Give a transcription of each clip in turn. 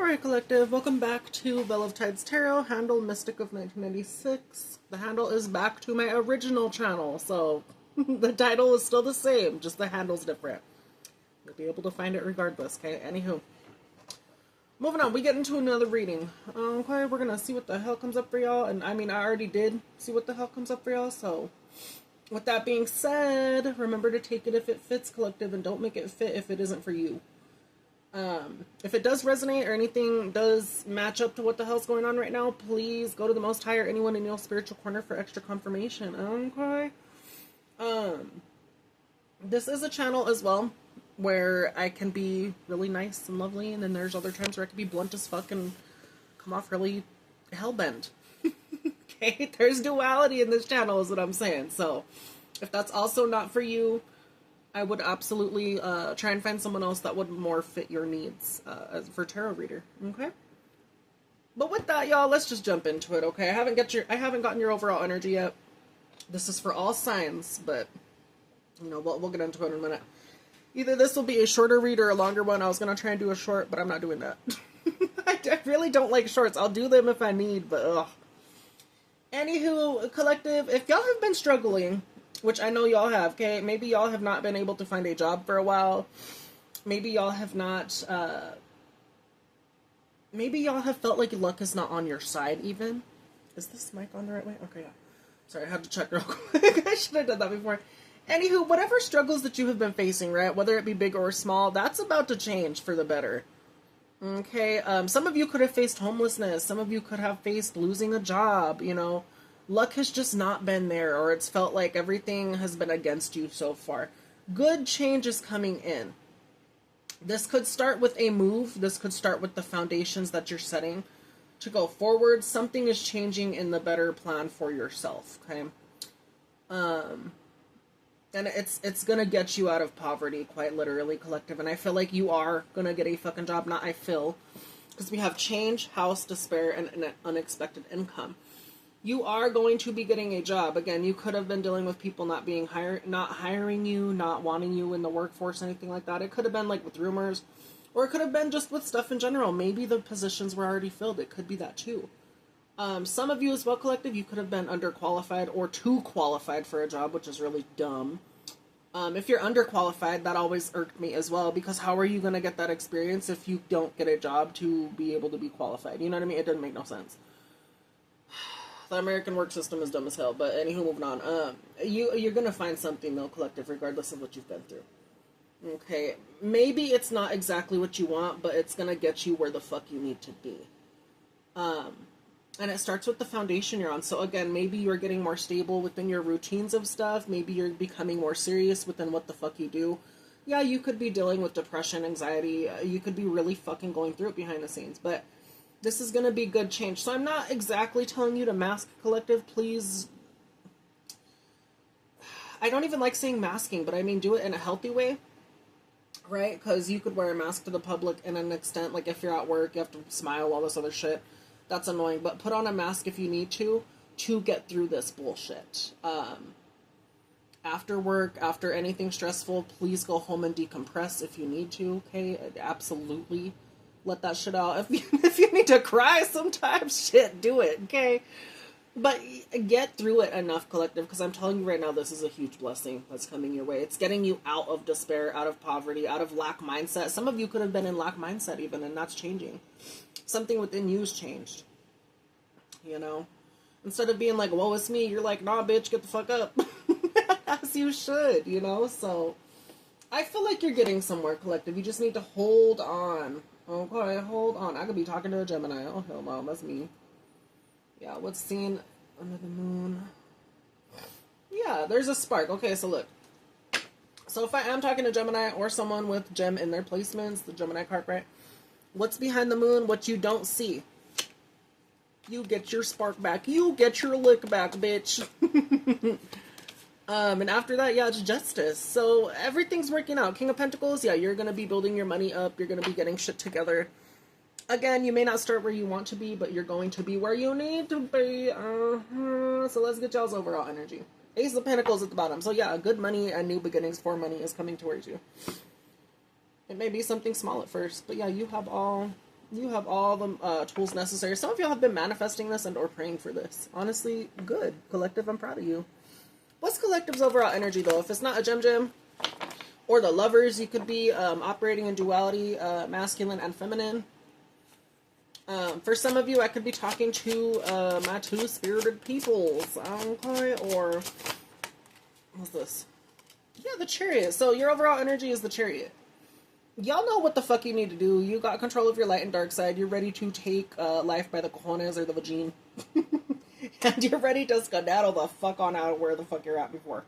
Alright, Collective, welcome back to Bell of Tides Tarot, handle Mystic of 1996. The handle is back to my original channel, so the title is still the same, just the handle's different. You'll be able to find it regardless, okay? Anywho. Moving on, we get into another reading. Okay, we're gonna see what the hell comes up for y'all, and I mean, I already did see what the hell comes up for y'all, so... With that being said, remember to take it if it fits, Collective, and don't make it fit if it isn't for you. If it does resonate or anything does match up to what the hell's going on right now, please go to the Most High or anyone in your spiritual corner for extra confirmation. Okay? This is a channel as well where I can be really nice and lovely, and then there's other times where I can be blunt as fuck and come off really hellbent. Okay? There's duality in this channel is what I'm saying. So, if that's also not for you, I would absolutely try and find someone else that would more fit your needs as for tarot reader. Okay. But with that, y'all, let's just jump into it. Okay. I haven't gotten your overall energy yet. This is for all signs, but you know we'll get into it in a minute. Either this will be a shorter read or a longer one. I was gonna try and do a short, but I'm not doing that. I really don't like shorts. I'll do them if I need, but ugh. Anywho, Collective, if y'all have been struggling, which I know y'all have, okay? Maybe y'all have not been able to find a job for a while. Maybe y'all have not, maybe y'all have felt like luck is not on your side, even. Is this mic on the right way? Okay, yeah. Sorry, I had to check real quick. I should have done that before. Anywho, whatever struggles that you have been facing, right? Whether it be big or small, that's about to change for the better. Okay, some of you could have faced homelessness. Some of you could have faced losing a job, you know. Luck has just not been there, or it's felt like everything has been against you so far. Good change is coming in. This could start with a move. This could start with the foundations that you're setting to go forward. Something is changing in the better plan for yourself, okay? And it's gonna get you out of poverty, quite literally, Collective. And I feel like you are gonna get a fucking job. Not I feel. Because we have change, house, despair, and an unexpected income. You are going to be getting a job. Again, you could have been dealing with people not hiring you, not wanting you in the workforce, anything like that. It could have been like with rumors, or it could have been just with stuff in general. Maybe the positions were already filled. It could be that too. Some of you as well, Collective, you could have been underqualified or too qualified for a job, which is really dumb. If you're underqualified, that always irked me as well, because how are you going to get that experience if you don't get a job to be able to be qualified? You know what I mean? It doesn't make no sense. The American work system is dumb as hell, but anywho, moving on. You're gonna find something though, Collective, regardless of what you've been through. Okay, maybe it's not exactly what you want, but it's gonna get you where the fuck you need to be. And it starts with the foundation you're on. So again, maybe you're getting more stable within your routines of stuff. Maybe you're becoming more serious within what the fuck you do. Yeah, you could be dealing with depression, anxiety. You could be really fucking going through it behind the scenes, but this is going to be good change. So I'm not exactly telling you to mask, Collective. Please. I don't even like saying masking, but I mean do it in a healthy way. Right? Because you could wear a mask to the public in an extent. Like if you're at work, you have to smile, all this other shit. That's annoying. But put on a mask if you need to get through this bullshit. After work, after anything stressful, please go home and decompress if you need to. Okay? Absolutely. Let that shit out. If you need to cry sometimes, shit, do it, okay? But get through it enough, Collective, because I'm telling you right now, this is a huge blessing that's coming your way. It's getting you out of despair, out of poverty, out of lack mindset. Some of you could have been in lack mindset even, and that's changing. Something within you's changed. You know? Instead of being like, woe is me, you're like, nah, bitch, get the fuck up. As you should, you know? So, I feel like you're getting somewhere, Collective. You just need to hold on. Okay, hold on. I could be talking to a Gemini. Oh, hell no, that's me. Yeah, what's seen under the moon? Yeah, there's a spark. Okay, so look. So if I am talking to Gemini or someone with Gem in their placements, the Gemini card, right? What's behind the moon? What you don't see. You get your spark back. You get your lick back, bitch. And after that, yeah, it's justice. So everything's working out. King of Pentacles, yeah, you're going to be building your money up. You're going to be getting shit together. Again, you may not start where you want to be, but you're going to be where you need to be. So let's get y'all's overall energy. Ace of Pentacles at the bottom. So yeah, good money and new beginnings for money is coming towards you. It may be something small at first, but yeah, you have all You have all the tools necessary. Some of y'all have been manifesting this and or praying for this. Honestly, good. Collective, I'm proud of you. What's Collective's overall energy, though? If it's not a gem or the Lovers, you could be operating in duality, masculine and feminine. For some of you, I could be talking to my two spirited peoples. Okay, or what's this? Yeah, the Chariot. So your overall energy is the Chariot. Y'all know what the fuck you need to do. You got control of your light and dark side. You're ready to take life by the cojones or the vagine. And you're ready to skedaddle the fuck on out of where the fuck you're at before.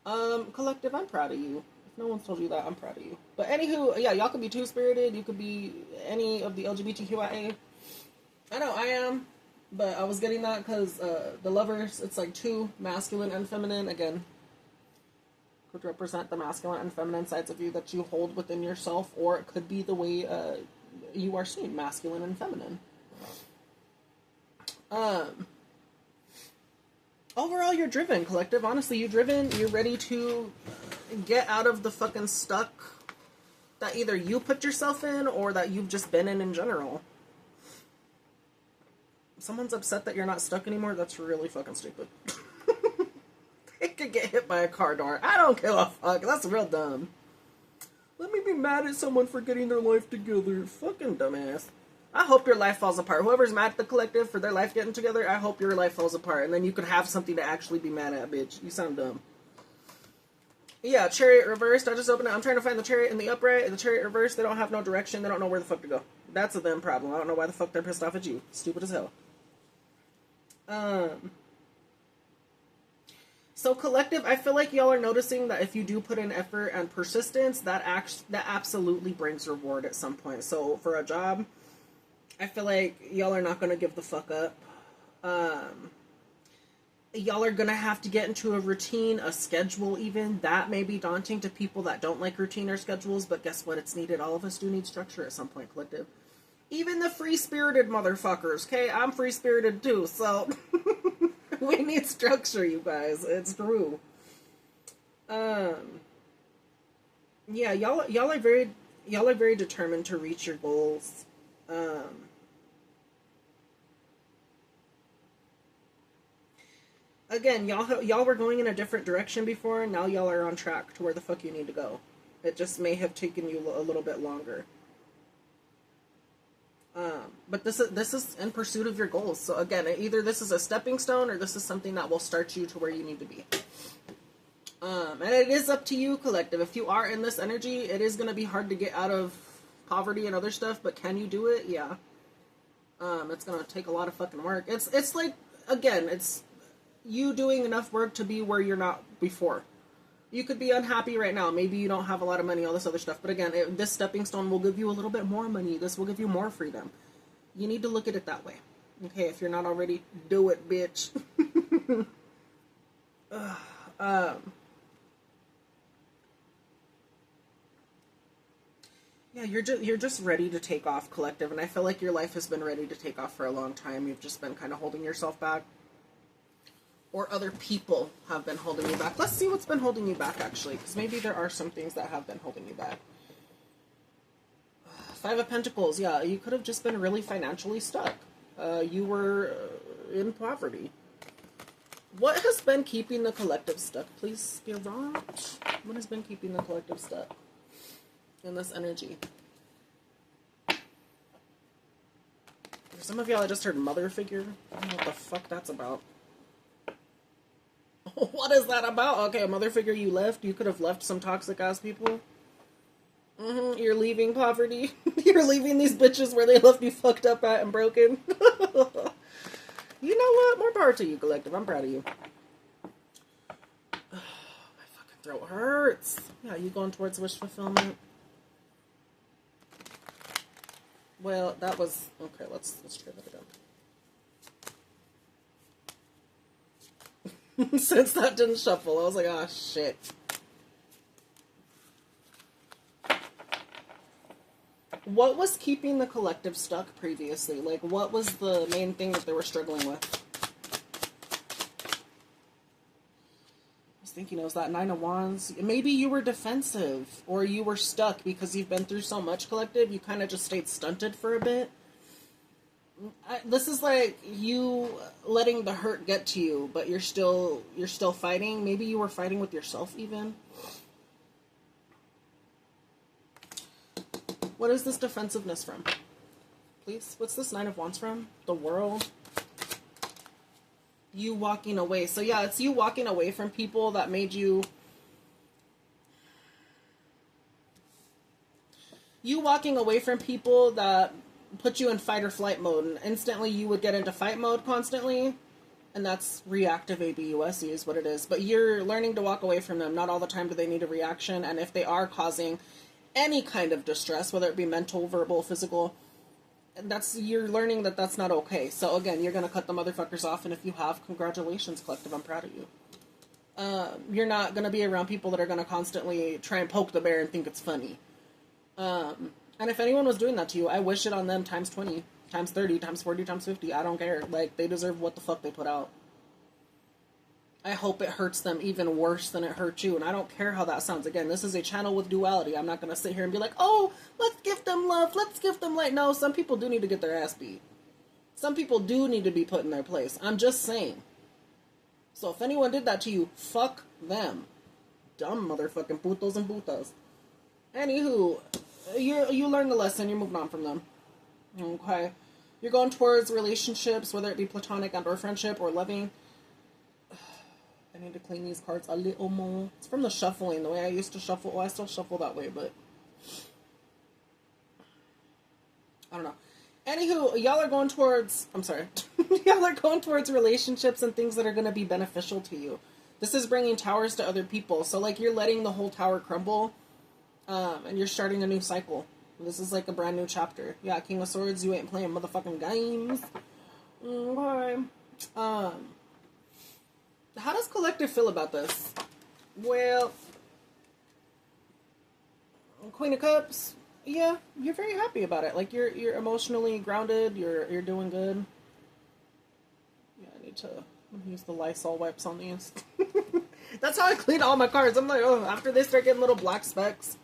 Collective, I'm proud of you. If no one's told you that, I'm proud of you. But anywho, yeah, y'all could be two-spirited. You could be any of the LGBTQIA. I know I am, but I was getting that because the Lovers, it's like two, masculine and feminine. Again, could represent the masculine and feminine sides of you that you hold within yourself, or it could be the way you are seen, masculine and feminine. Overall, you're driven, Collective. Honestly, you're driven. You're ready to get out of the fucking stuck that either you put yourself in or that you've just been in general. Someone's upset that you're not stuck anymore. That's really fucking stupid. They could get hit by a car door. I don't give a fuck. That's real dumb. Let me be mad at someone for getting their life together. Fucking dumbass. I hope your life falls apart. Whoever's mad at the Collective for their life getting together, I hope your life falls apart. And then you could have something to actually be mad at, bitch. You sound dumb. Yeah, Chariot reversed. I just opened it. I'm trying to find the Chariot in the upright. And the Chariot reversed. They don't have no direction. They don't know where the fuck to go. That's a them problem. I don't know why the fuck they're pissed off at you. Stupid as hell. So Collective, I feel like y'all are noticing that if you do put in effort and persistence, that absolutely brings reward at some point. So for a job, I feel like y'all are not going to give the fuck up. Y'all are going to have to get into a routine, a schedule even. That may be daunting to people that don't like routine or schedules, but guess what? It's needed. All of us do need structure at some point, Collective. Even the free-spirited motherfuckers, okay? I'm free-spirited too, so we need structure, you guys. It's true. Yeah, y'all are very determined to reach your goals. Again, y'all were going in a different direction before, and now y'all are on track to where the fuck you need to go. It just may have taken you a little bit longer. But this is in pursuit of your goals. So again, either this is a stepping stone or this is something that will start you to where you need to be. And it is up to you, Collective. If you are in this energy, it is going to be hard to get out of poverty and other stuff, but can you do it? Yeah. It's going to take a lot of fucking work. It's like, again, it's you doing enough work to be where you're not before. You could be unhappy right now. Maybe you don't have a lot of money, all this other stuff. But again, this stepping stone will give you a little bit more money. This will give you more freedom. You need to look at it that way. Okay, if you're not already, do it, bitch. Yeah, you're just ready to take off, Collective. And I feel like your life has been ready to take off for a long time. You've just been kind of holding yourself back. Or other people have been holding you back. Let's see what's been holding you back, actually. Because maybe there are some things that have been holding you back. Five of Pentacles. Yeah, you could have just been really financially stuck. You were in poverty. What has been keeping the Collective stuck? Please, Spirit. What has been keeping the Collective stuck in this energy? For some of y'all, I just heard mother figure. I don't know what the fuck that's about. What is that about? Okay, a mother figure you left. You could have left some toxic ass people. You're leaving poverty. You're leaving these bitches where they left you fucked up at and broken. You know what? More power to you, Collective. I'm proud of you. My fucking throat hurts. Yeah, you going towards wish fulfillment? Well, that was okay. Let's try that again. Since that didn't shuffle, I was like, oh, shit. What was keeping the Collective stuck previously? Like, what was the main thing that they were struggling with? What's thinking it was that Nine of Wands. Maybe you were defensive, or you were stuck because you've been through so much, collective. You kind of just stayed stunted for a bit. This is like you letting the hurt get to you, but you're still fighting. Maybe you were fighting with yourself even. What is this defensiveness from? Please, what's this Nine of Wands from? The World. You walking away. So yeah, it's you walking away from people that made you. You walking away from people that put you in fight or flight mode, and instantly you would get into fight mode constantly, and that's reactive ABUSE is what it is. But you're learning to walk away from them. Not all the time do they need a reaction, and if they are causing any kind of distress, whether it be mental, verbal, physical, you're learning that that's not okay. So again, you're gonna cut the motherfuckers off, and if you have, congratulations, collective, I'm proud of you. You're not gonna be around people that are gonna constantly try and poke the bear and think it's funny. And if anyone was doing that to you, I wish it on them times 20, times 30, times 40, times 50. I don't care. Like, they deserve what the fuck they put out. I hope it hurts them even worse than it hurt you. And I don't care how that sounds. Again, this is a channel with duality. I'm not going to sit here and be like, oh, let's give them love. Let's give them light. No, some people do need to get their ass beat. Some people do need to be put in their place. I'm just saying. So if anyone did that to you, fuck them. Dumb motherfucking putos and putas. Anywho, you learn the lesson, you're moving on from them. Okay. You're going towards relationships, whether it be platonic and or friendship or loving. I need to clean these cards a little more. It's from the shuffling, the way I used to shuffle. Well, I still shuffle that way, but I don't know. Anywho, y'all are going towards, I'm sorry. Y'all are going towards relationships and things that are going to be beneficial to you. This is bringing towers to other people. So, like, you're letting the whole tower crumble. And you're starting a new cycle. This is like a brand new chapter. Yeah, King of Swords, you ain't playing motherfucking games. Okay. How does collective feel about this? Well, Queen of Cups, yeah, you're very happy about it. Like, you're emotionally grounded, you're doing good. Yeah, I need to use the Lysol wipes on these. That's how I clean all my cards. I'm like, oh, after they start getting little black specks.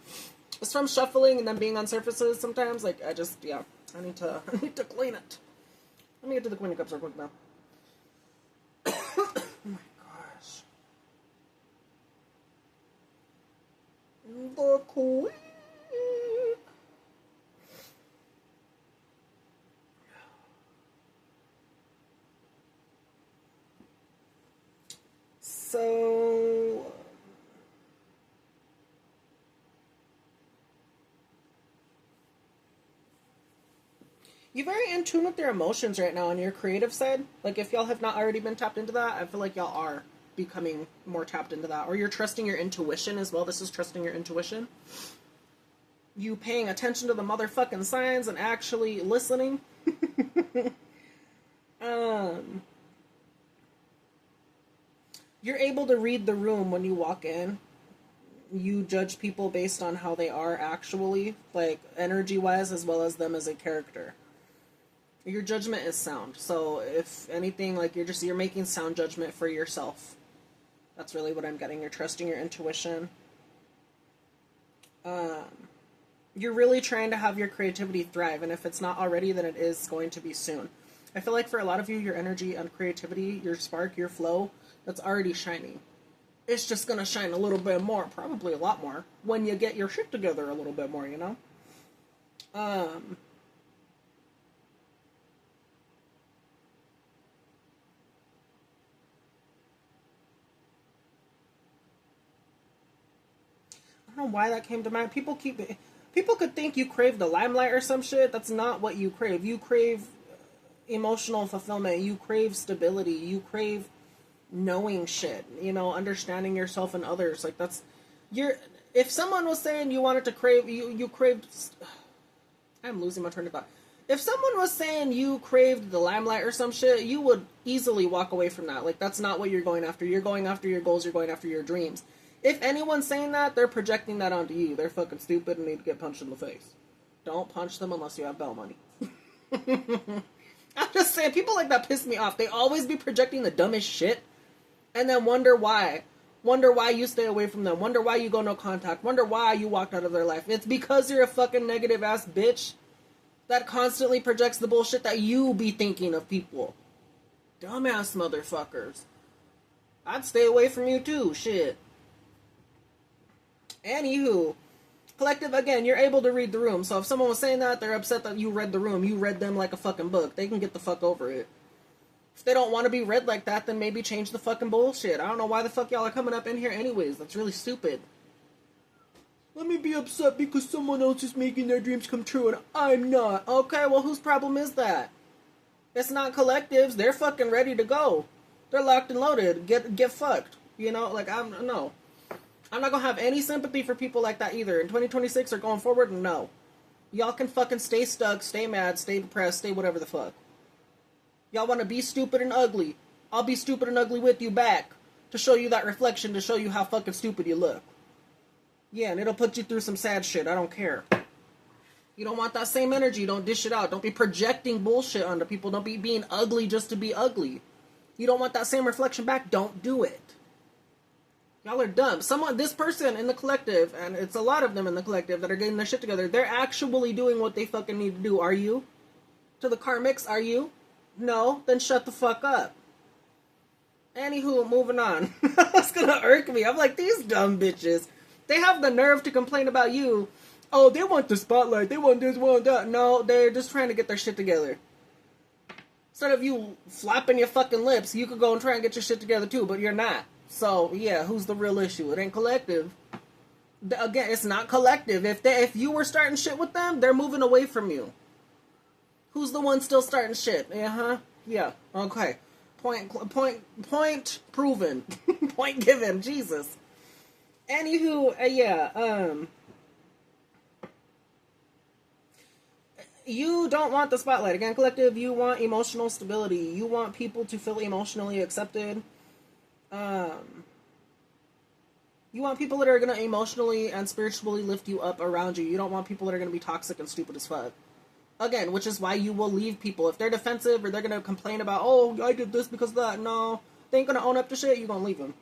It's from shuffling and then being on surfaces sometimes. Like, I need to clean it. Let me get to the Queen of Cups real quick now. Oh my gosh. The Queen. So, you're very in tune with your emotions right now on your creative side. Like, if y'all have not already been tapped into that, I feel like y'all are becoming more tapped into that. Or you're trusting your intuition as well. This is trusting your intuition. You paying attention to the motherfucking signs and actually listening. You're able to read the room when you walk in. You judge people based on how they are actually, like, energy-wise, as well as them as a character. Your judgment is sound. So, if anything, like, you're making sound judgment for yourself. That's really what I'm getting. You're trusting your intuition. You're really trying to have your creativity thrive, and if it's not already, then it is going to be soon. I feel like for a lot of you, your energy and creativity, your spark, your flow, that's already shining. It's just going to shine a little bit more, probably a lot more, when you get your shit together a little bit more, you know? I don't know why that came to mind. People could think you crave the limelight or some shit. That's not what you crave. You crave emotional fulfillment. You crave stability. You crave knowing shit, you know, understanding yourself and others. Like, if someone was saying you wanted to crave, you craved, I'm losing my train of thought. If someone was saying you craved the limelight or some shit, you would easily walk away from that. Like, that's not what you're going after. You're going after your goals, you're going after your dreams. If anyone's saying that, they're projecting that onto you. They're fucking stupid and need to get punched in the face. Don't punch them unless you have bail money. I'm just saying, people like that piss me off. They always be projecting the dumbest shit and then wonder why. Wonder why you stay away from them. Wonder why you go no contact. Wonder why you walked out of their life. It's because you're a fucking negative ass bitch that constantly projects the bullshit that you be thinking of people. Dumbass motherfuckers. I'd stay away from you too. Shit. Anywho, collective, again, you're able to read the room. So if someone was saying that, they're upset that you read the room. You read them like a fucking book. They can get the fuck over it. If they don't want to be read like that, then maybe change the fucking bullshit. I don't know why the fuck y'all are coming up in here anyways. That's really stupid. Let me be upset because someone else is making their dreams come true and I'm not. Okay, well, whose problem is that? It's not collectives. They're fucking ready to go. They're locked and loaded. Get fucked. You know, like, I'm not gonna have any sympathy for people like that either. In 2026 or going forward, no. Y'all can fucking stay stuck, stay mad, stay depressed, stay whatever the fuck. Y'all want to be stupid and ugly. I'll be stupid and ugly with you back. To show you that reflection, to show you how fucking stupid you look. Yeah, and it'll put you through some sad shit. I don't care. You don't want that same energy. Don't dish it out. Don't be projecting bullshit onto people. Don't be being ugly just to be ugly. You don't want that same reflection back. Don't do it. Y'all are dumb. This person in the collective, and it's a lot of them in the collective that are getting their shit together, they're actually doing what they fucking need to do. Are you? To the karmics, are you? No? Then shut the fuck up. Anywho, moving on. That's gonna irk me. I'm like, these dumb bitches. They have the nerve to complain about you. Oh, they want the spotlight. They want this, want that. No, they're just trying to get their shit together. Instead of you flapping your fucking lips, you could go and try and get your shit together too, but you're not. So, yeah, who's the real issue? It ain't collective. Again, it's not collective. If you were starting shit with them, they're moving away from you. Who's the one still starting shit? Uh-huh. Yeah. Okay. Point proven. Point given. Jesus. Anywho, you don't want the spotlight. Again, collective, you want emotional stability. You want people to feel emotionally accepted. You want people that are going to emotionally and spiritually lift you up around you. You don't want people that are going to be toxic and stupid as fuck. Again, which is why you will leave people. If they're defensive or they're going to complain about, oh, I did this because of that. No, they ain't going to own up to shit. You're going to leave them.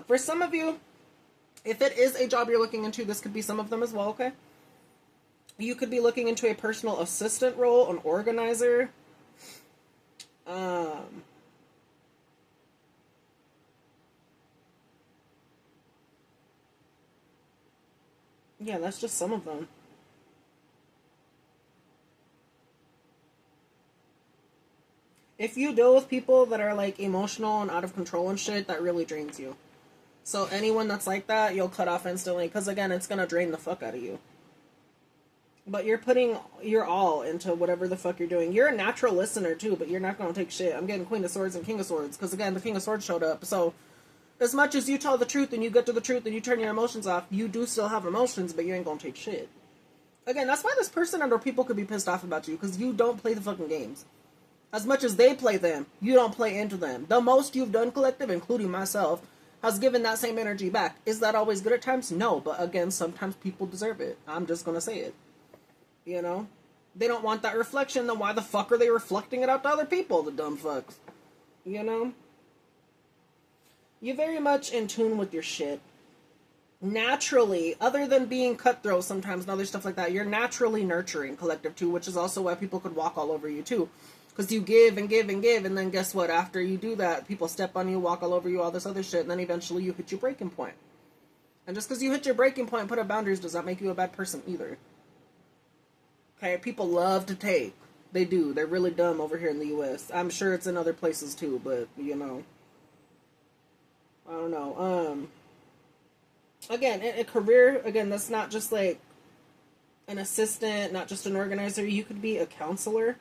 For some of you, if it is a job you're looking into, this could be some of them as well, okay? You could be looking into a personal assistant role, an organizer. Yeah, that's just some of them. If you deal with people that are, like, emotional and out of control and shit, that really drains you. So anyone that's like that, you'll cut off instantly, because, again, it's going to drain the fuck out of you. But you're putting your all into whatever the fuck you're doing. You're a natural listener, too, but you're not going to take shit. I'm getting Queen of Swords and King of Swords, because, again, the King of Swords showed up. So, as much as you tell the truth and you get to the truth and you turn your emotions off, you do still have emotions, but you ain't going to take shit. Again, that's why this person and or people could be pissed off about you, because you don't play the fucking games. As much as they play them, you don't play into them. The most you've done, collective, including myself, has given that same energy back. Is that always good at times? No, but again, sometimes people deserve it. I'm just gonna say it. You know? They don't want that reflection, then why the fuck are they reflecting it out to other people, the dumb fucks? You know? You're very much in tune with your shit. Naturally, other than being cutthroat sometimes and other stuff like that, you're naturally nurturing, collective, too, which is also why people could walk all over you, too. Because you give and give and give, and then guess what? After you do that, people step on you, walk all over you, all this other shit, and then eventually you hit your breaking point. And just because you hit your breaking point and put up boundaries does not make you a bad person either. Okay, people love to take. They do. They're really dumb over here in the U.S. I'm sure it's in other places too, but, you know. I don't know. Again, a career, again, that's not just like an assistant, not just an organizer. You could be a counselor.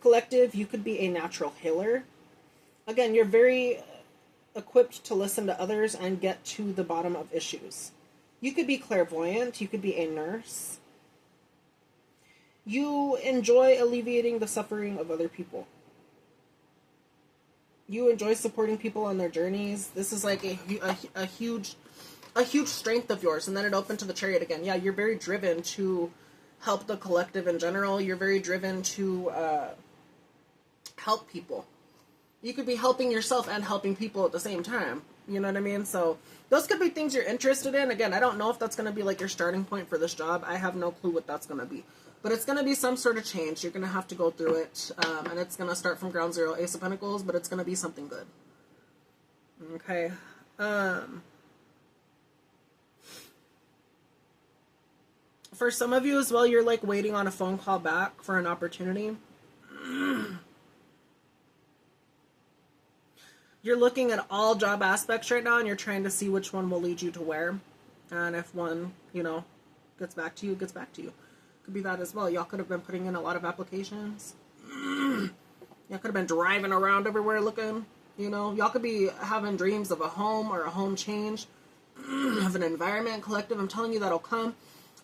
Collective, you could be a natural healer. Again, you're very equipped to listen to others and get to the bottom of issues. You could be clairvoyant. You could be a nurse. You enjoy alleviating the suffering of other people. You enjoy supporting people on their journeys. This is like a huge strength of yours. And then it opened to the Chariot again. Yeah, you're very driven to help the collective in general. You're very driven to help people. You could be helping yourself and helping people at the same time. You know what I mean? So those could be things you're interested in. Again, I don't know if that's going to be like your starting point for this job. I have no clue what that's going to be. But it's going to be some sort of change. You're going to have to go through it. And it's going to start from ground zero, Ace of Pentacles, but it's going to be something good. Okay. For some of you as well, you're like waiting on a phone call back for an opportunity. You're looking at all job aspects right now, and you're trying to see which one will lead you to where. And if one, you know, gets back to you, gets back to you. Could be that as well. Y'all could have been putting in a lot of applications. Y'all could have been driving around everywhere looking, you know. Y'all could be having dreams of a home or a home change, of an environment, collective. I'm telling you that'll come.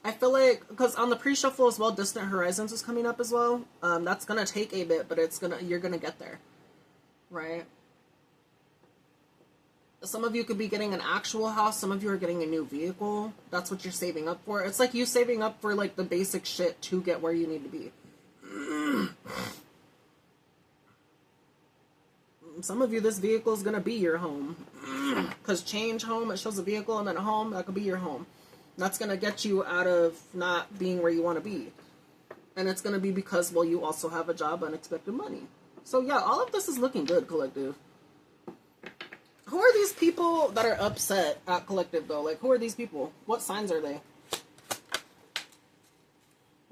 I feel like, because on the pre-shuffle as well, Distant Horizons is coming up as well. That's going to take a bit, but you're going to get there. Right? Some of you could be getting an actual house. Some of you are getting a new vehicle. That's what you're saving up for. It's like you saving up for like the basic shit to get where you need to be. Some of you, this vehicle is going to be your home. Because change home, it shows a vehicle and then a home. That could be your home. That's going to get you out of not being where you want to be. And it's going to be because, well, you also have a job, unexpected money. So yeah, all of this is looking good, collective. Who are these people that are upset at collective, though? Like, who are these people? What signs are they?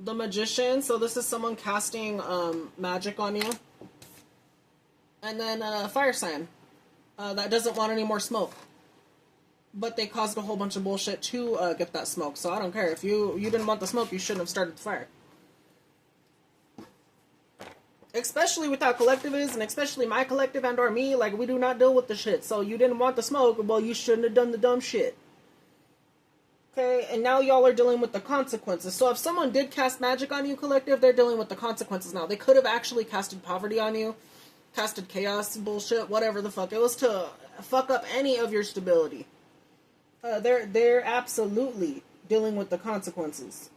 The Magician. So this is someone casting magic on you. And then Fire Sign. That doesn't want any more smoke. But they caused a whole bunch of bullshit to get that smoke. So I don't care. If you didn't want the smoke, you shouldn't have started the fire. Especially with how collective is, and especially my collective and or me, like, we do not deal with the shit. So you didn't want the smoke, well, you shouldn't have done the dumb shit. Okay, and now y'all are dealing with the consequences. So if someone did cast magic on you, collective, they're dealing with the consequences now. They could have actually casted poverty on you, casted chaos, bullshit, whatever the fuck. It was to fuck up any of your stability. They're absolutely dealing with the consequences.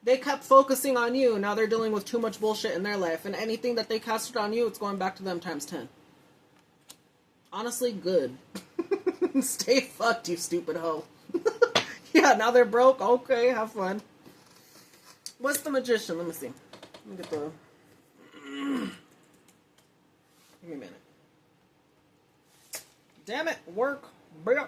They kept focusing on you. Now they're dealing with too much bullshit in their life. And anything that they casted on you, it's going back to them times 10. Honestly, good. Stay fucked, you stupid hoe. Yeah, now they're broke. Okay, have fun. What's the Magician? Let me see. Let me get the... Give me a minute. Damn it, work, bitch.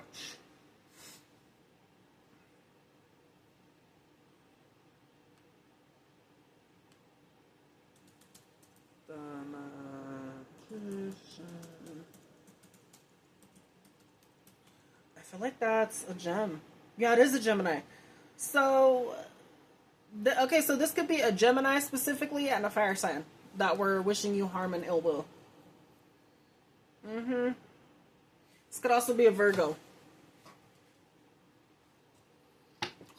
I feel like that's a gem. Yeah, it is a Gemini. So, okay, so this could be a Gemini specifically and a fire sign that were wishing you harm and ill will. This could also be a Virgo.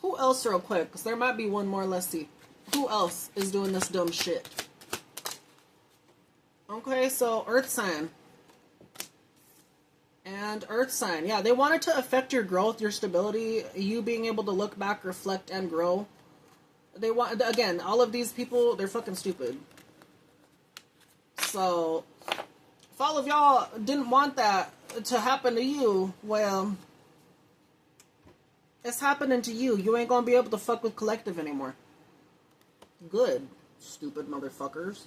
Who else, real quick? Because there might be one more. Let's see. Who else is doing this dumb shit? Okay, so Earth sign. And Earth sign. Yeah, they wanted to affect your growth, your stability, you being able to look back, reflect, and grow. They want, again, all of these people, they're fucking stupid. So, if all of y'all didn't want that to happen to you, well, it's happening to you. You ain't gonna be able to fuck with collective anymore. Good, stupid motherfuckers.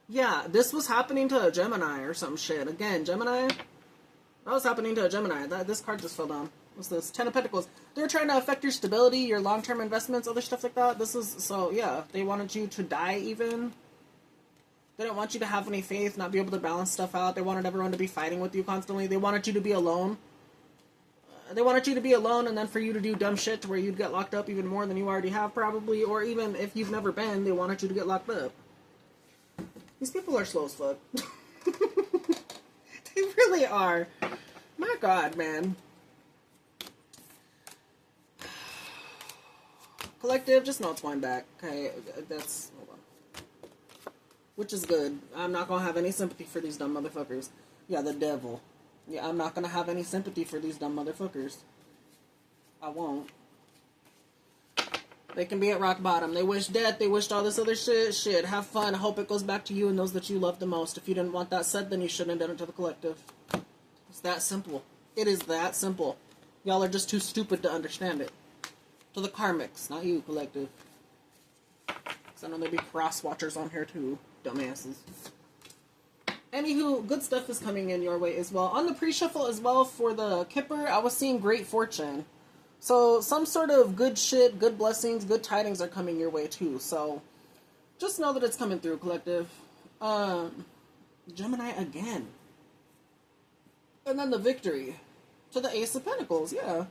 Yeah, this was happening to a Gemini or some shit. Again, Gemini, that was happening to a Gemini. This card just fell down. What's this? 10 of Pentacles. They're trying to affect your stability, your long-term investments, other stuff like that. This is, so yeah, they wanted you to die even. They didn't want you to have any faith, not be able to balance stuff out. They wanted everyone to be fighting with you constantly. They wanted you to be alone. They wanted you to be alone and then for you to do dumb shit to where you'd get locked up even more than you already have probably. Or even if you've never been, they wanted you to get locked up. These people are slow as fuck. They really are. My God, man. Collective, just know it's going back. Okay, that's... Hold on. Which is good. I'm not going to have any sympathy for these dumb motherfuckers. Yeah, the devil. Yeah, I'm not going to have any sympathy for these dumb motherfuckers. I won't. They can be at rock bottom. They wish death. They wished all this other shit. Shit, have fun. I hope it goes back to you and those that you love the most. If you didn't want that said, then you shouldn't have done it to the collective. It's that simple. It is that simple. Y'all are just too stupid to understand it. To the karmics, not you, collective. Because I know there'd be cross-watchers on here too. Dumbasses. Anywho, good stuff is coming in your way as well. On the pre-shuffle as well for the Kipper, I was seeing great fortune. So, some sort of good shit, good blessings, good tidings are coming your way, too. So, just know that it's coming through, collective. Gemini again. And then the victory. To the Ace of Pentacles, yeah.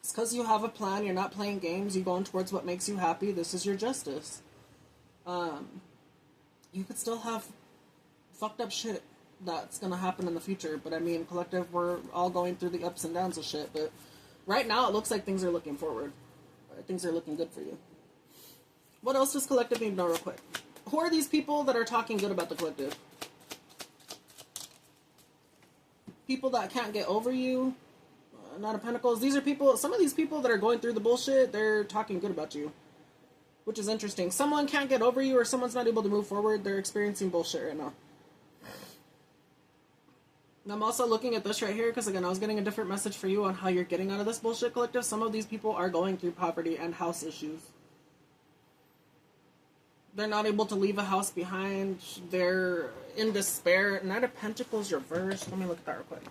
It's because you have a plan, you're not playing games, you're going towards what makes you happy, this is your justice. You could still have fucked up shit that's gonna happen in the future, but I mean, collective, we're all going through the ups and downs of shit, but right now, it looks like things are looking forward. Things are looking good for you. What else does collective need to know real quick? Who are these people that are talking good about the collective? People that can't get over you. Knight of Pentacles. These are people, some of these people that are going through the bullshit, they're talking good about you. Which is interesting. Someone can't get over you or someone's not able to move forward. They're experiencing bullshit right now. And I'm also looking at this right here because, again, I was getting a different message for you on how you're getting out of this bullshit, collective. Some of these people are going through poverty and house issues. They're not able to leave a house behind. They're in despair. Knight of Pentacles reversed. Let me look at that real quick.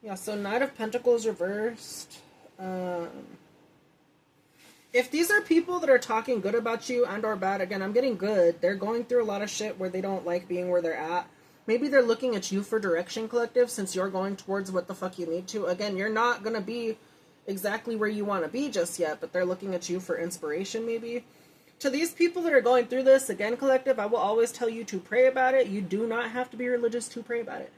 Yeah, so Knight of Pentacles reversed. If these are people that are talking good about you and or bad, again, I'm getting good. They're going through a lot of shit where they don't like being where they're at. Maybe they're looking at you for direction, collective, since you're going towards what the fuck you need to. Again, you're not going to be exactly where you want to be just yet, but they're looking at you for inspiration, maybe. To these people that are going through this, again, collective, I will always tell you to pray about it. You do not have to be religious to pray about it.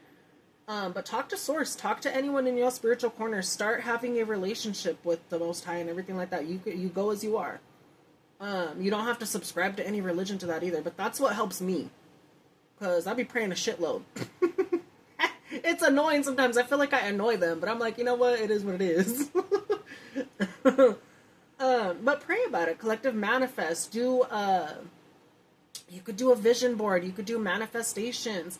But talk to Source. Talk to anyone in your spiritual corner. Start having a relationship with the Most High and everything like that. You go as you are. You don't have to subscribe to any religion to that either. But that's what helps me. Because I be praying a shitload. It's annoying sometimes. I feel like I annoy them. But I'm like, you know what? It is what it is. But pray about it. Collective manifest. You could do a vision board. You could do manifestations.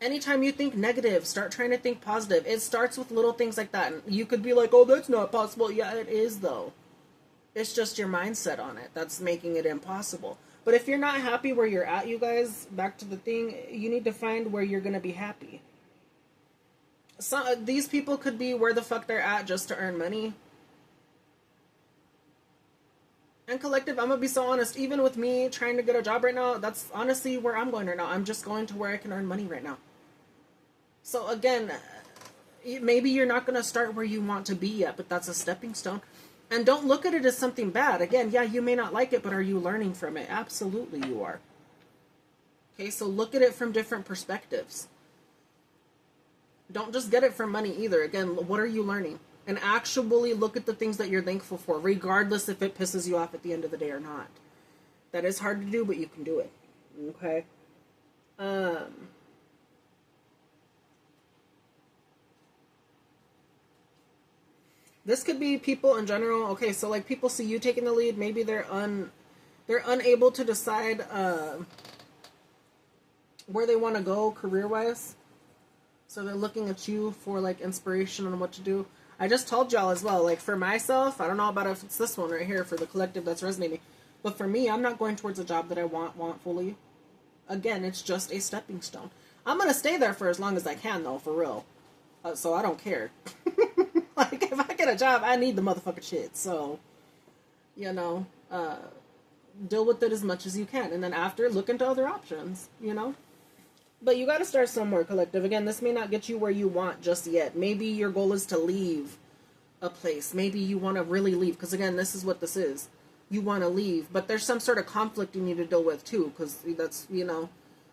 Anytime you think negative, start trying to think positive. It starts with little things like that. And you could be like, oh, that's not possible. Yeah, it is, though. It's just your mindset on it that's making it impossible. But if you're not happy where you're at, you guys, back to the thing, you need to find where you're going to be happy. These people could be where the fuck they're at just to earn money. And collective, I'm going to be so honest, even with me trying to get a job right now, that's honestly where I'm going right now. I'm just going to where I can earn money right now. So again, maybe you're not going to start where you want to be yet, but that's a stepping stone. And don't look at it as something bad. Again, yeah, you may not like it, but are you learning from it? Absolutely you are. Okay, so look at it from different perspectives. Don't just get it from money either. Again, what are you learning? And actually look at the things that you're thankful for, regardless if it pisses you off at the end of the day or not. That is hard to do, but you can do it. Okay? This could be people in general. Okay, so like people see you taking the lead. Maybe they're unable to decide where they want to go career-wise. So they're looking at you for like inspiration on what to do. I just told y'all as well, like for myself, I don't know about if it's this one right here for the collective that's resonating, but for me, I'm not going towards a job that I want fully. Again, it's just a stepping stone. I'm going to stay there for as long as I can though, for real. So I don't care. Like if I get a job, I need the motherfucking shit. So, you know, deal with it as much as you can. And then after, look into other options, you know. But you got to start somewhere, collective. Again, this may not get you where you want just yet. Maybe your goal is to leave a place. Maybe you want to really leave. Because, again, this is what this is. You want to leave. But there's some sort of conflict you need to deal with, too. Because that's, you know,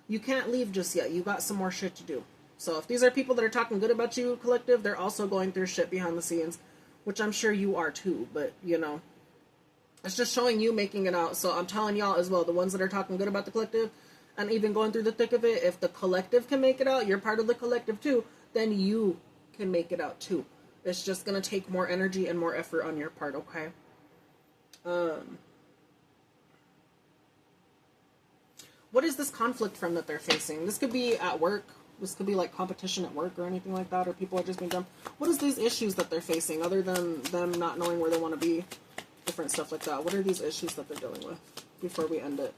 you can't leave just yet. You got some more shit to do. So if these are people that are talking good about you, collective, they're also going through shit behind the scenes. Which I'm sure you are, too. But, you know, it's just showing you making it out. So I'm telling y'all as well, the ones that are talking good about the collective, and even going through the thick of it, if the collective can make it out, you're part of the collective too, then you can make it out too. It's just going to take more energy and more effort on your part, okay? What is this conflict from that they're facing? This could be at work. This could be like competition at work or anything like that, or people are just being dumb. What is these issues that they're facing other than them not knowing where they want to be? Different stuff like that. What are these issues that they're dealing with before we end it?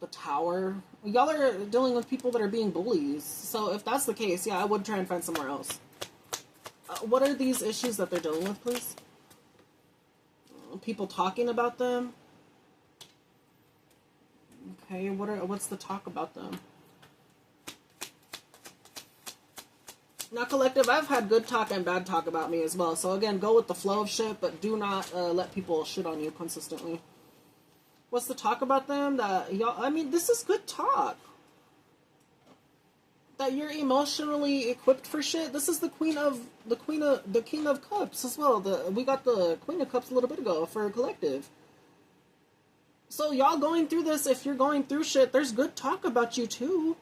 The Tower. Y'all are dealing with people that are being bullies. So if that's the case, yeah, I would try and find somewhere else. What are these issues that they're dealing with, please? People talking about them. Okay, what's the talk about them? Now, collective, I've had good talk and bad talk about me as well. So again, go with the flow of shit, but do not let people shit on you consistently. What's the talk about them? That y'all, I mean, this is good talk. That you're emotionally equipped for shit. This is the King of Cups as well. We got the Queen of Cups a little bit ago for a collective. So y'all going through this, if you're going through shit, there's good talk about you too.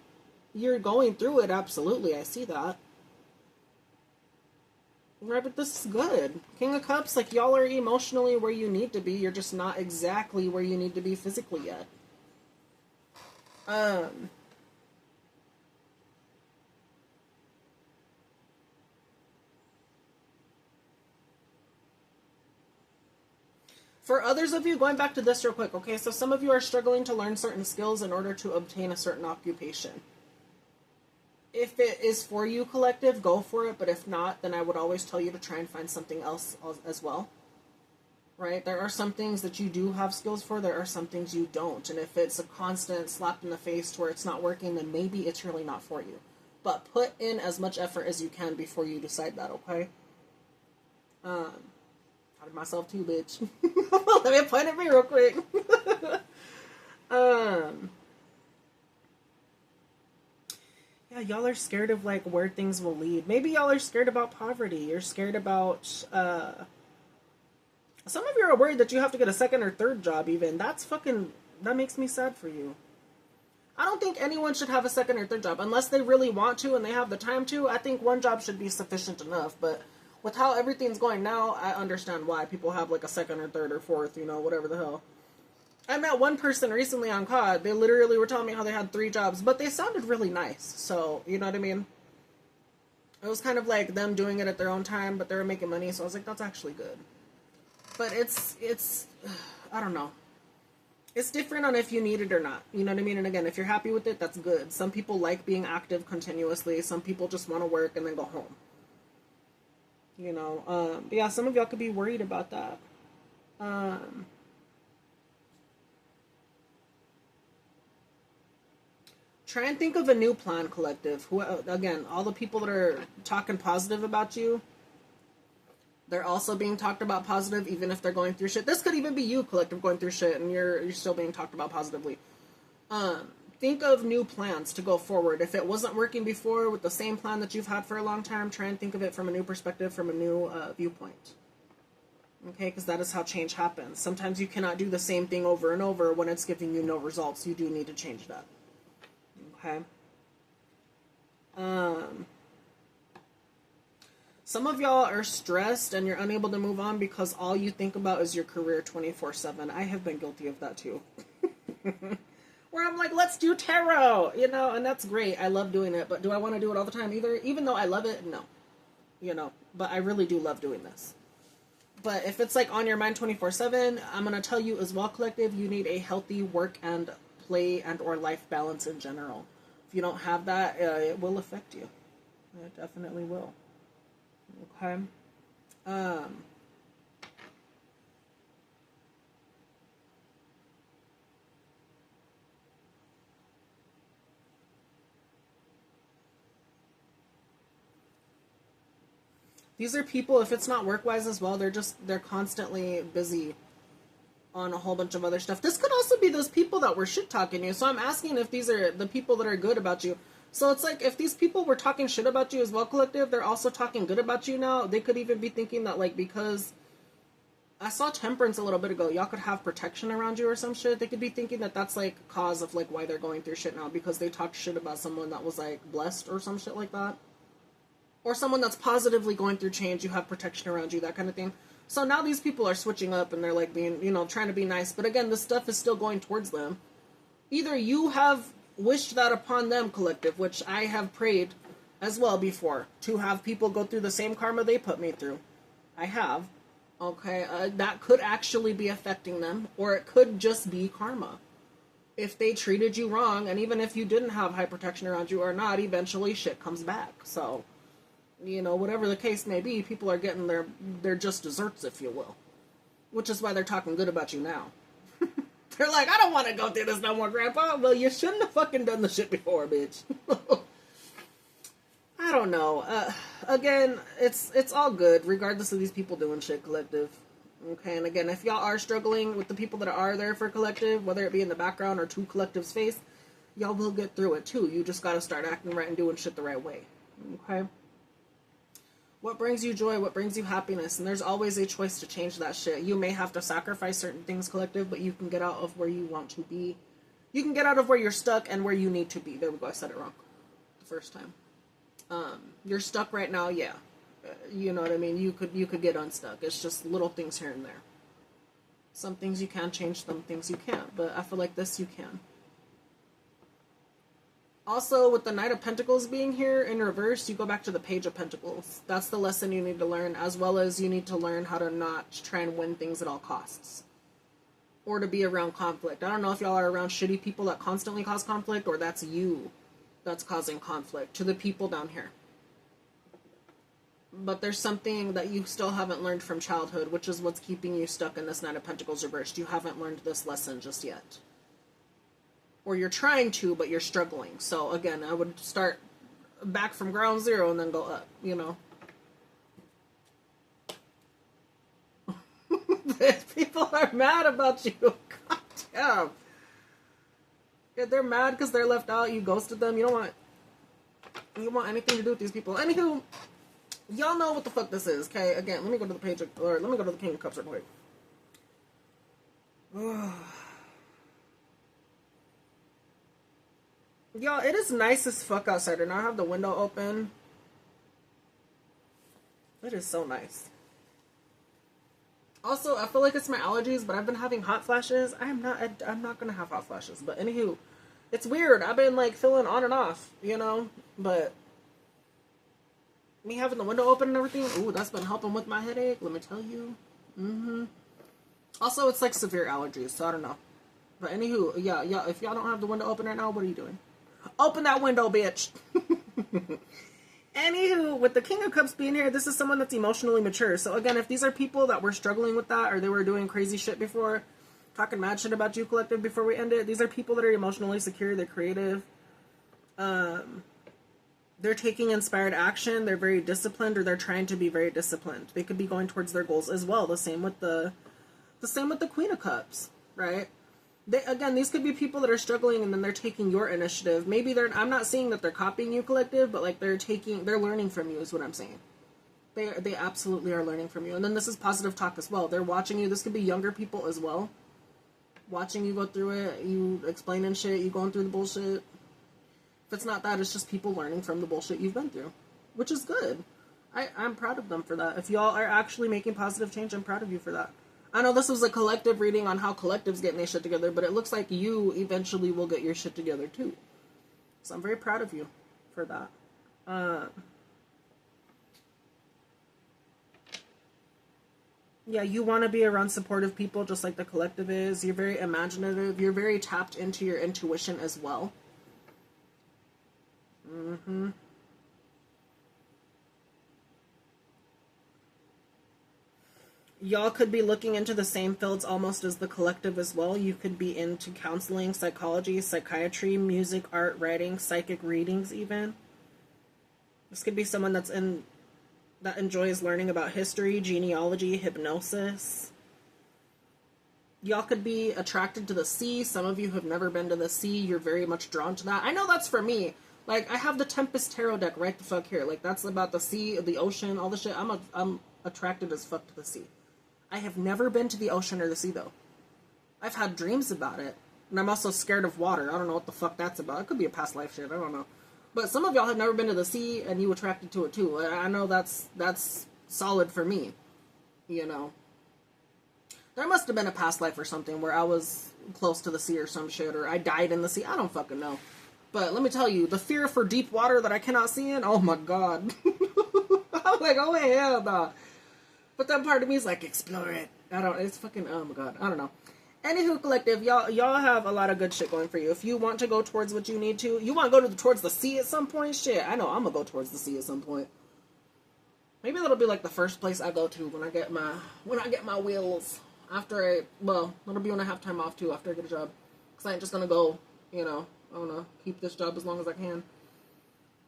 You're going through it, absolutely. I see that. Right, but this is good. King of Cups, like, y'all are emotionally where you need to be. You're just not exactly where you need to be physically yet. For others of you, going back to this real quick, okay, so some of you are struggling to learn certain skills in order to obtain a certain occupation. If it is for you, collective, go for it, but if not, then I would always tell you to try and find something else as well. Right? There are some things that you do have skills for, there are some things you don't, and if it's a constant slap in the face to where it's not working, then maybe it's really not for you. But put in as much effort as you can before you decide that, okay? Out of myself too, bitch. Let me point at me real quick. Yeah, y'all are scared of, like, where things will lead. Maybe y'all are scared about poverty. You're scared about, some of you are worried that you have to get a second or third job, even. That makes me sad for you. I don't think anyone should have a second or third job. Unless they really want to and they have the time to, I think one job should be sufficient enough. But with how everything's going now, I understand why people have, like, a second or third or fourth, whatever the hell. I met one person recently on COD. They literally were telling me how they had 3 jobs, but they sounded really nice. So, you know what I mean? It was kind of like them doing it at their own time, but they were making money. So I was like, that's actually good. But it's, I don't know. It's different on if you need it or not. You know what I mean? And again, if you're happy with it, that's good. Some people like being active continuously. Some people just want to work and then go home. Yeah, some of y'all could be worried about that. Try and think of a new plan, collective. Again, all the people that are talking positive about you, they're also being talked about positive, even if they're going through shit. This could even be you, collective, going through shit, and you're still being talked about positively. Think of new plans to go forward. If it wasn't working before with the same plan that you've had for a long time, try and think of it from a new perspective, from a new viewpoint. Okay, because that is how change happens. Sometimes you cannot do the same thing over and over when it's giving you no results. You do need to change that. Okay. Some of y'all are stressed and you're unable to move on because all you think about is your career 24/7. I have been guilty of that too. Where I'm like, let's do tarot, and that's great. I love doing it, but do I want to do it all the time either? Even though I love it, no. But I really do love doing this. But if it's like on your mind 24/7, I'm going to tell you as well, collective, you need a healthy work and play and or life balance in general. If you don't have that, it will affect you. It definitely will. Okay. These are people, if it's not work-wise as well, they're constantly busy on a whole bunch of other stuff. This could also be those people that were shit-talking you. So I'm asking if these are the people that are good about you. So it's like, if these people were talking shit about you as well, collective, they're also talking good about you now. They could even be thinking that, like, because I saw temperance a little bit ago. Y'all could have protection around you or some shit. They could be thinking that that's like cause of like why they're going through shit now because they talked shit about someone that was like blessed or some shit like that. Or someone that's positively going through change. You have protection around you, that kind of thing. So now these people are switching up and they're like being, you know, trying to be nice. But again, this stuff is still going towards them. Either you have wished that upon them, collective, which I have prayed as well before, to have people go through the same karma they put me through. I have. Okay, that could actually be affecting them, or it could just be karma. If they treated you wrong, and even if you didn't have high protection around you or not, eventually shit comes back. So, you know, whatever the case may be, people are getting their just desserts, if you will. Which is why they're talking good about you now. They're like, I don't want to go through this no more, Grandpa. Well, you shouldn't have fucking done the shit before, bitch. I don't know. Again, it's all good, regardless of these people doing shit, collective. Okay, and again, if y'all are struggling with the people that are there for collective, whether it be in the background or to collective's face, y'all will get through it too. You just gotta start acting right and doing shit the right way. Okay? What brings you joy? What brings you happiness? And there's always a choice to change that shit. You may have to sacrifice certain things, collective, but you can get out of where you want to be. You can get out of where you're stuck and where you need to be. There we go, I said it wrong the first time. You're stuck right now, yeah. You know what I mean? You could get unstuck. It's just little things here and there. Some things you can change, some things you can't. But I feel like this you can. Also, with the Knight of Pentacles being here in reverse, you go back to the Page of Pentacles. That's the lesson you need to learn, as well as you need to learn how to not try and win things at all costs. Or to be around conflict. I don't know if y'all are around shitty people that constantly cause conflict, or that's you that's causing conflict to the people down here. But there's something that you still haven't learned from childhood, which is what's keeping you stuck in this Knight of Pentacles reversed. You haven't learned this lesson just yet. Or you're trying to, but you're struggling. So again, I would start back from ground zero and then go up, you know. People are mad about you. God damn. Yeah, they're mad because they're left out. You ghosted them. You don't want anything to do with these people. Anywho, y'all know what the fuck this is, okay? Again, let me go to the page, or let me go to the King of Cups real quick. Y'all, it is nice as fuck outside, and I have the window open. It is so nice. Also, I feel like it's my allergies, but I've been having hot flashes. I'm not gonna have hot flashes, but anywho, it's weird. I've been like feeling on and off, you know, but me having the window open and everything, ooh, that's been helping with my headache, let me tell you. Also, it's like severe allergies, so I don't know. But anywho, yeah, if y'all don't have the window open right now, what are you doing? Open that window, bitch. Anywho, with the King of Cups being here, this is someone that's emotionally mature. So again, if these are people that were struggling with that, or they were doing crazy shit before, talking mad shit about you, collective, before we end it, these are people that are emotionally secure, they're creative. They're taking inspired action, they're very disciplined, or they're trying to be very disciplined. They could be going towards their goals as well. The same with the Queen of Cups, right? These could be people that are struggling and then they're taking your initiative. Maybe I'm not saying that they're copying you, collective, but like they're learning from you is what I'm saying. They absolutely are learning from you. And then this is positive talk as well. They're watching you. This could be younger people as well. Watching you go through it, you explaining shit, you going through the bullshit. If it's not that, it's just people learning from the bullshit you've been through, which is good. I'm proud of them for that. If y'all are actually making positive change, I'm proud of you for that. I know this was a collective reading on how collectives getting their shit together, but it looks like you eventually will get your shit together too. So I'm very proud of you for that. Yeah, you want to be around supportive people just like the collective is. You're very imaginative. You're very tapped into your intuition as well. Y'all could be looking into the same fields almost as the collective as well. You could be into counseling, psychology, psychiatry, music, art, writing, psychic readings even. This could be someone that enjoys learning about history, genealogy, hypnosis. Y'all could be attracted to the sea. Some of you have never been to the sea. You're very much drawn to that. I know that's for me. Like, I have the Tempest Tarot deck right the fuck here. Like, that's about the sea, the ocean, all the shit. I'm attracted as fuck to the sea. I have never been to the ocean or the sea, though. I've had dreams about it. And I'm also scared of water. I don't know what the fuck that's about. It could be a past life shit. I don't know. But some of y'all have never been to the sea, and you attracted to it, too. I know that's solid for me. You know. There must have been a past life or something where I was close to the sea or some shit, or I died in the sea. I don't fucking know. But let me tell you, the fear for deep water that I cannot see in, oh my god. I'm like, oh hell no. But that part of me is like, explore it. It's fucking, oh my god, I don't know. Anywho, collective, y'all have a lot of good shit going for you. If you want to go towards what you need to, you want to go towards the sea at some point, shit, I know I'm gonna go towards the sea at some point. Maybe that'll be like the first place I go to when I get my wheels. It'll be when I have time off too, after I get a job. Because I ain't just gonna go, I don't know, keep this job as long as I can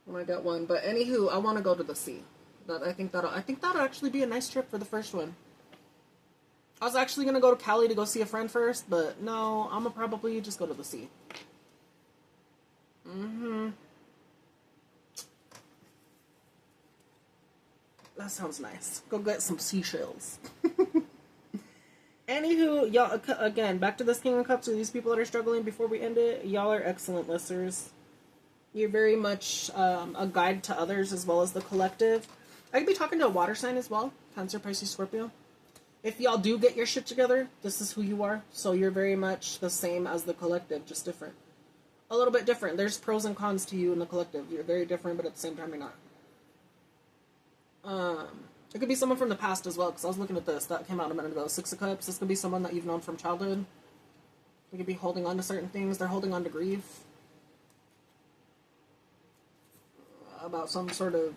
when I get one. But anywho, I want to go to the sea. I think that'll actually be a nice trip for the first one. I was actually gonna go to Cali to go see a friend first, but no, I'm gonna probably just go to the sea. That sounds nice. Go get some seashells. Anywho, y'all, again, back to this King of Cups, or these people that are struggling before we end it, y'all are excellent listeners. You're very much a guide to others as well as the collective. I could be talking to a water sign as well. Cancer, Pisces, Scorpio. If y'all do get your shit together, this is who you are. So you're very much the same as the collective, just different. A little bit different. There's pros and cons to you and the collective. You're very different, but at the same time you're not. It could be someone from the past as well, because I was looking at this. That came out a minute ago. Six of Cups. This could be someone that you've known from childhood. They could be holding on to certain things. They're holding on to grief. About some sort of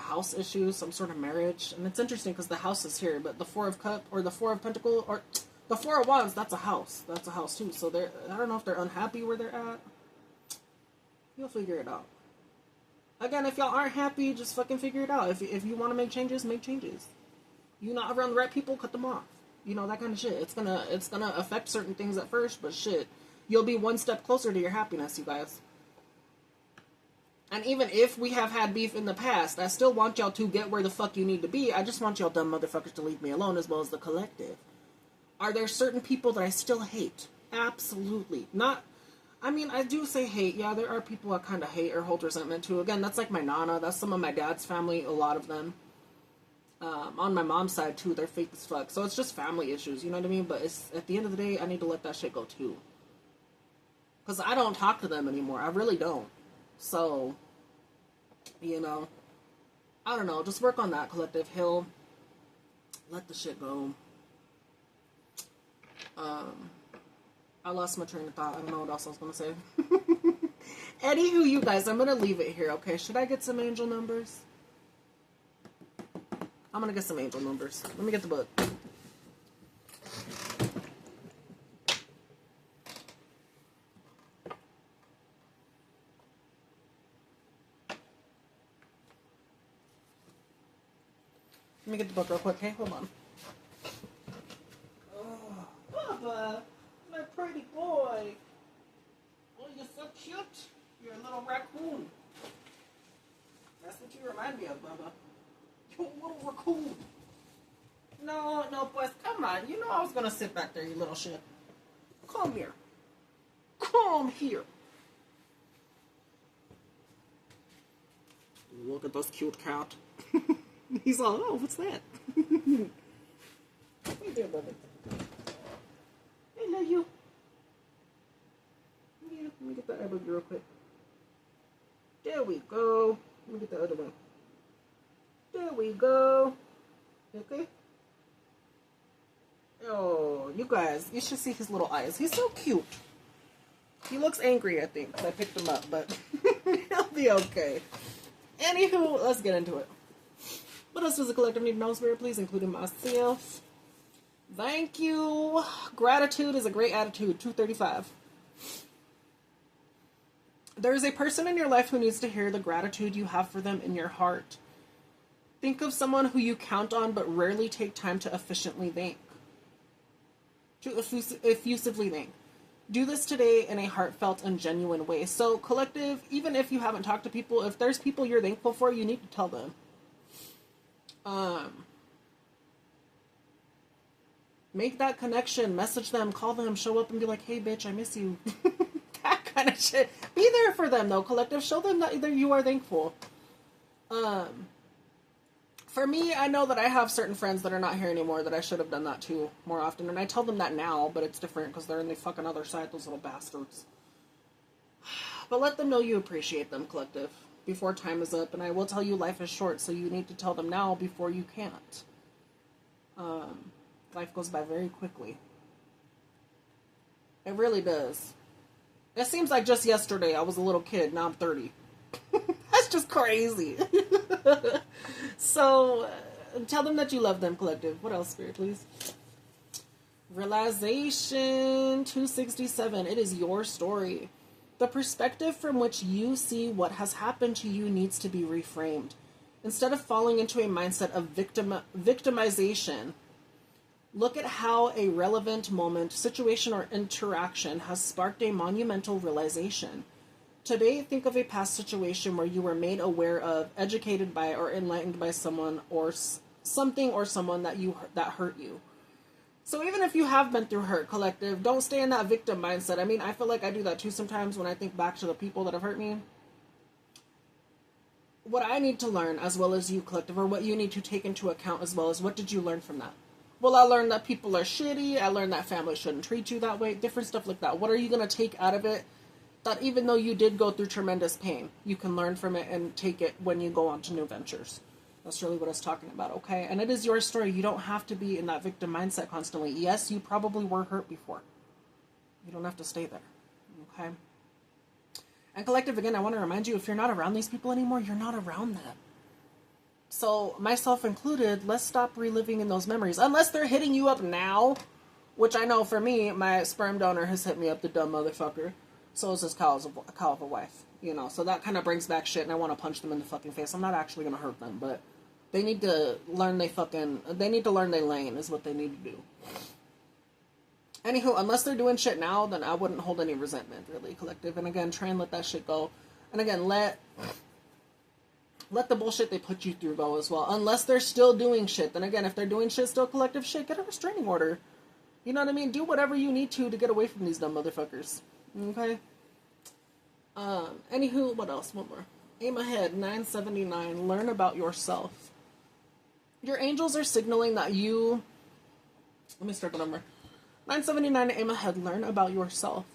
house issue, some sort of marriage. And it's interesting because the house is here, but the Four of Cups, or the Four of Pentacles, or the Four of Wands, that's a house. That's a house too. So I don't know if they're unhappy where they're at. You'll figure it out. Again, if y'all aren't happy, just fucking figure it out. If you want to make changes, make changes. You not around the right people, cut them off. That kind of shit. It's gonna affect certain things at first, but shit, you'll be one step closer to your happiness, you guys. And even if we have had beef in the past, I still want y'all to get where the fuck you need to be. I just want y'all dumb motherfuckers to leave me alone, as well as the collective. Are there certain people that I still hate? Absolutely. I do say hate. Yeah, there are people I kind of hate or hold resentment to. Again, that's like my nana. That's some of my dad's family, a lot of them. On my mom's side, too, they're fake as fuck. So it's just family issues, you know what I mean? But at the end of the day, I need to let that shit go, too. Because I don't talk to them anymore. I really don't. So, I don't know. Just work on that, collective. Heal. Let the shit go. I lost my train of thought. I don't know what else I was going to say. Anywho, you guys, I'm going to leave it here, okay? Should I get some angel numbers? I'm going to get some angel numbers. Let me get the book. Let me get the book real quick, okay? Hold on. Oh, Bubba, my pretty boy. Oh, you're so cute. You're a little raccoon. That's what you remind me of, Bubba. You're a little raccoon. No, boys, come on. You know I was going to sit back there, you little shit. Come here. Come here. Look at this cute cat. He's all, oh, what's that? Hey there, Bubba. Hello, you. Yeah, let me get the other real quick. There we go. Let me get the other one. There we go. Okay. Oh, you guys, you should see his little eyes. He's so cute. He looks angry, I think, because I picked him up, but he'll be okay. Anywho, let's get into it. What else does the collective need to know, Spirit? Please, including myself. Thank you. Gratitude is a great attitude. 235. There is a person in your life who needs to hear the gratitude you have for them in your heart. Think of someone who you count on but rarely take time to efficiently thank. To effusively thank. Do this today in a heartfelt and genuine way. So, collective, even if you haven't talked to people, if there's people you're thankful for, you need to tell them. Make that connection, message them, call them, show up and be like, hey bitch, I miss you. That kind of shit. Be there for them though, collective. Show them that you are thankful. For me, I know that I have certain friends that are not here anymore that I should have done that to more often. And I tell them that now, but it's different because they're on the fucking other side, those little bastards. But let them know you appreciate them, collective, before time is up. And I will tell you life is short, so you need to tell them now before you can't. Life goes by very quickly. It really does. It seems like just yesterday I was a little kid, now I'm 30. That's just crazy. So, tell them that you love them, collective. What else, Spirit, please? Realization 267. It is your story. The perspective from which you see what has happened to you needs to be reframed. Instead of falling into a mindset of victimization, look at how a relevant moment, situation, or interaction has sparked a monumental realization. Today, think of a past situation where you were made aware of, educated by, or enlightened by someone or something or someone that hurt you. So even if you have been through hurt, collective, don't stay in that victim mindset. I mean, I feel like I do that too sometimes when I think back to the people that have hurt me. What I need to learn, as well as you, collective, or what you need to take into account as well, is what did you learn from that? Well, I learned that people are shitty. I learned that family shouldn't treat you that way. Different stuff like that. What are you going to take out of it? That even though you did go through tremendous pain, you can learn from it and take it when you go on to new ventures. That's really what I was talking about, okay? And it is your story. You don't have to be in that victim mindset constantly. Yes, you probably were hurt before. You don't have to stay there, okay? And collective, again, I want to remind you, if you're not around these people anymore, you're not around them. So, myself included, let's stop reliving in those memories. Unless they're hitting you up now, which I know for me, my sperm donor has hit me up, the dumb motherfucker. So is this cow of a wife, you know. So that kind of brings back shit, and I want to punch them in the fucking face. I'm not actually going to hurt them, but they need to learn they need to learn their lane is what they need to do. Anywho, unless they're doing shit now, then I wouldn't hold any resentment, really, collective. And again, try and let that shit go. And again, let the bullshit they put you through go as well. Unless they're still doing shit. Then again, if they're doing shit still, collective shit, get a restraining order. You know what I mean? Do whatever you need to get away from these dumb motherfuckers. Okay? Anywho, what else? One more. Aim ahead, 979. Learn about yourself. Your angels are signaling that you... Let me start the number. 979, aim ahead. Learn about yourself.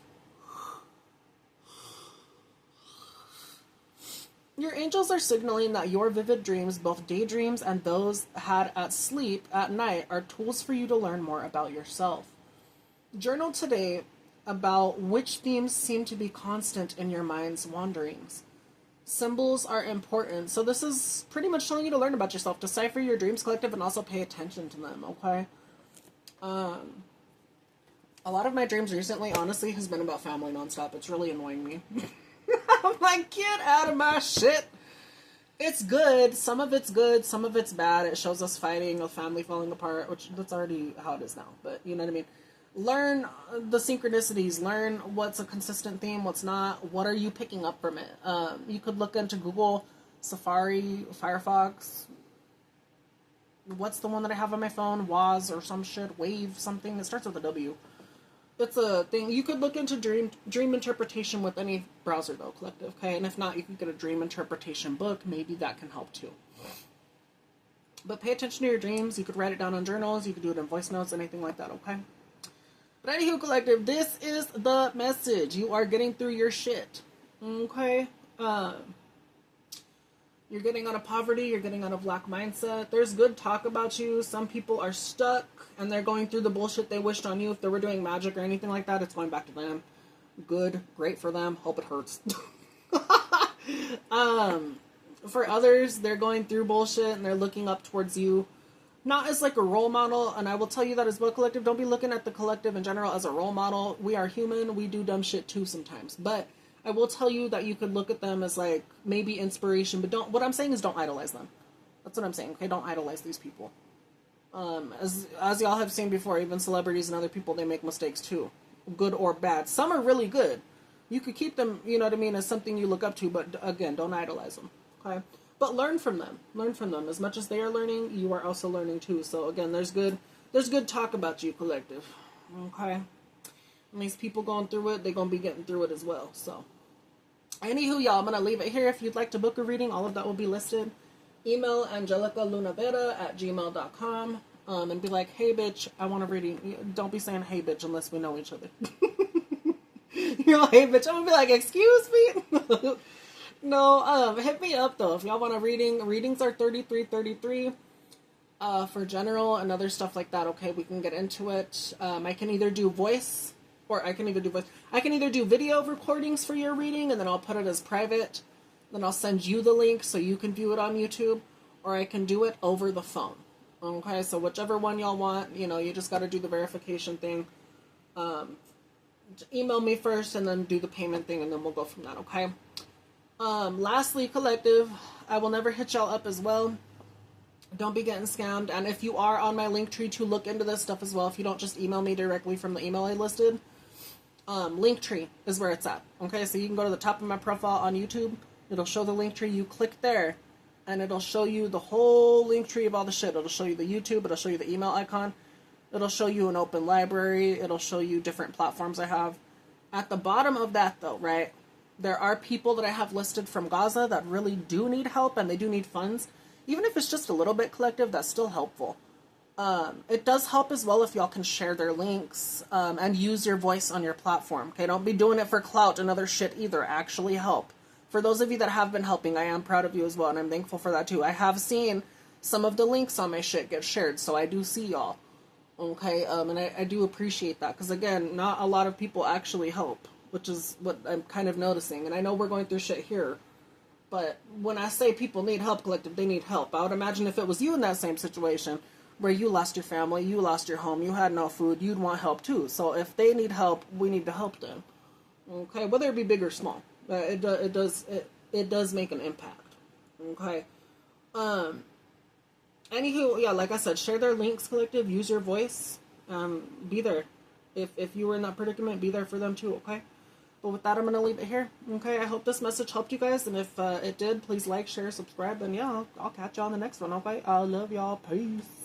Your angels are signaling that your vivid dreams, both daydreams and those had at sleep at night, are tools for you to learn more about yourself. Journal today about which themes seem to be constant in your mind's wanderings. Symbols are important. So this is pretty much telling you to learn about yourself. Decipher your dreams, collective, and also pay attention to them, okay? A lot of my dreams recently, honestly, has been about family nonstop. It's really annoying me. I'm like, get out of my shit. It's good. Some of it's good. Some of it's bad. It shows us fighting, a family falling apart, which that's already how it is now. But you know what I mean? Learn the synchronicities. Learn what's a consistent theme, what's not. What are you picking up from it? You could look into Google, Safari, Firefox. What's the one that I have on my phone? Waz or some shit. Wave something. It starts with a W. It's a thing. You could look into dream interpretation with any browser, though, collective, okay? And if not, you can get a dream interpretation book. Maybe that can help, too. But pay attention to your dreams. You could write it down on journals. You could do it in voice notes, anything like that, okay? But anywho, collective, this is the message. You are getting through your shit, okay? You're getting out of poverty. You're getting out of lack mindset. There's good talk about you. Some people are stuck, and they're going through the bullshit they wished on you. If they were doing magic or anything like that, it's going back to them. Good. Great for them. Hope it hurts. For others, they're going through bullshit, and they're looking up towards you. Not as like a role model, and I will tell you that as well, collective. Don't be looking at the collective in general as a role model. We are human. We do dumb shit too sometimes. But I will tell you that you could look at them as like maybe inspiration, but don't. What I'm saying is don't idolize them. That's what I'm saying. Okay, don't idolize these people. As y'all have seen before, even celebrities and other people, they make mistakes too, good or bad. Some are really good. You could keep them, you know what I mean, as something you look up to, but again, don't idolize them. Okay, but learn from them. Learn from them. As much as they are learning, you are also learning too. So again, there's good there's good talk about you, collective. Okay? And these people going through it, they're going to be getting through it as well. So, anywho, y'all, I'm going to leave it here. If you'd like to book a reading, all of that will be listed. Email angelicalunavera@gmail.com and be like, hey, bitch, I want a reading. Don't be saying, hey, bitch, unless we know each other. You know, hey, bitch, I'm going to be like, excuse me? No, hit me up, though. If y'all want a reading, readings are $33.33 for general and other stuff like that. Okay, we can get into it. I can either do voice, or I can either do video recordings for your reading, and then I'll put it as private. Then I'll send you the link so you can view it on YouTube, or I can do it over the phone. Okay, so whichever one y'all want, you know, you just got to do the verification thing. Email me first, and then do the payment thing, and then we'll go from that, okay? Lastly, collective, I will never hit y'all up as well. Don't be getting scammed. And if you are on my Linktree to look into this stuff as well, if you don't just email me directly from the email I listed, Linktree is where it's at. Okay, so you can go to the top of my profile on YouTube. It'll show the Linktree. You click there, and it'll show you the whole Linktree of all the shit. It'll show you the YouTube. It'll show you the email icon. It'll show you an open library. It'll show you different platforms I have. At the bottom of that, though, right, there are people that I have listed from Gaza that really do need help, and they do need funds. Even if it's just a little bit, collective, that's still helpful. It does help as well if y'all can share their links and use your voice on your platform. Okay, don't be doing it for clout and other shit either. Actually help. For those of you that have been helping, I am proud of you as well, and I'm thankful for that too. I have seen some of the links on my shit get shared, so I do see y'all. Okay, and I do appreciate that, because again, not a lot of people actually help, which is what I'm kind of noticing. And I know we're going through shit here, but when I say people need help, collective, they need help. I would imagine if it was you in that same situation, where you lost your family, you lost your home, you had no food, you'd want help too. So if they need help, we need to help them. Okay, whether it be big or small, it does make an impact. Okay. Anywho, yeah, like I said, share their links, collective. Use your voice. Be there. If you were in that predicament, be there for them too. Okay. But with that, I'm gonna leave it here. Okay. I hope this message helped you guys, and if it did, please like, share, subscribe, and yeah, I'll catch y'all on the next one. Okay. I love y'all. Peace.